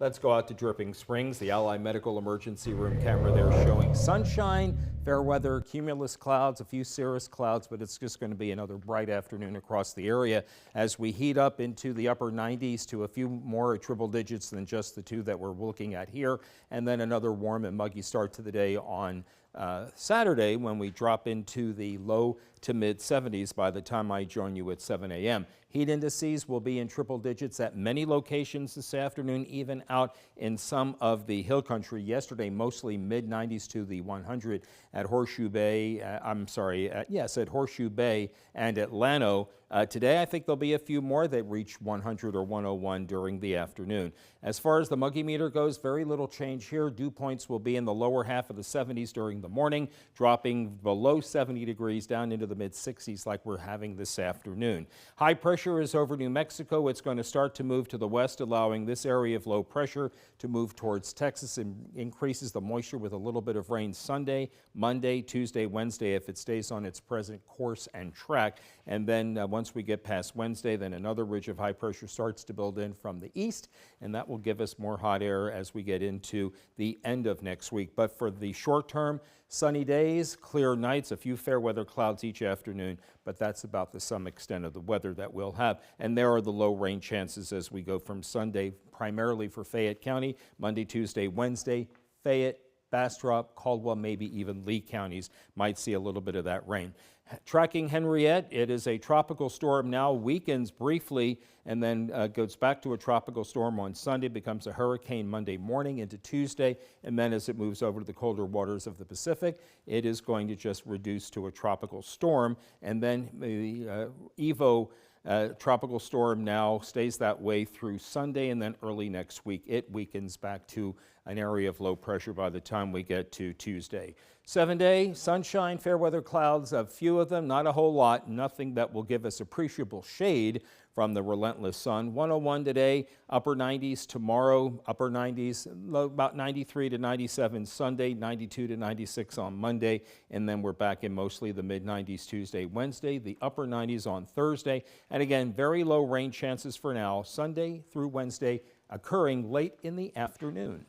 Let's go out to Dripping Springs. The Ally Medical Emergency Room camera there showing sunshine, fair weather, cumulus clouds, a few cirrus clouds, but it's just going to be another bright afternoon across the area as we heat up into the upper 90s to a few more triple digits than just the two that we're looking at here, and then another warm and muggy start to the day on Saturday when we drop into the low to mid 70s by the time I join you at 7 a.m. Heat indices will be in triple digits at many locations this afternoon, even out in some of the hill country. Yesterday, mostly mid 90s to the 100 at Horseshoe Bay. At Horseshoe Bay and at Llano. Today, I think there'll be a few more that reach 100 or 101 during the afternoon. As far as the muggy meter goes, very little change here. Dew points will be in the lower half of the 70s during the morning, dropping below 70 degrees down into the mid 60s like we're having this afternoon. High pressure is over New Mexico. It's going to start to move to the west, allowing this area of low pressure to move towards Texas and increases the moisture with a little bit of rain Sunday, Monday, Tuesday, Wednesday if it stays on its present course and track. And then once we get past Wednesday, then another ridge of high pressure starts to build in from the east, and that will give us more hot air as we get into the end of next week. But for the short term, sunny days, clear nights, a few fair weather clouds each afternoon, but that's about the some extent of the weather that we'll have. And there are the low rain chances as we go from Sunday, primarily for Fayette County, Monday, Tuesday, Wednesday, Fayette, Bastrop, Caldwell, maybe even Lee counties might see a little bit of that rain. Tracking Henriette, it is a tropical storm now, weakens briefly, and then goes back to a tropical storm on Sunday, becomes a hurricane Monday morning into Tuesday, and then as it moves over to the colder waters of the Pacific, it is going to just reduce to a tropical storm, and then the Evo tropical storm now stays that way through Sunday, and then early next week it weakens back to an area of low pressure by the time we get to Tuesday. 7-day sunshine, fair weather clouds, a few of them, not a whole lot, nothing that will give us appreciable shade from the relentless sun. 101 today, upper 90s tomorrow, upper 90s, about 93 to 97 Sunday, 92 to 96 on Monday, and then we're back in mostly the mid 90s Tuesday, Wednesday, the upper 90s on Thursday, and again, very low rain chances for now, Sunday through Wednesday, occurring late in the afternoon.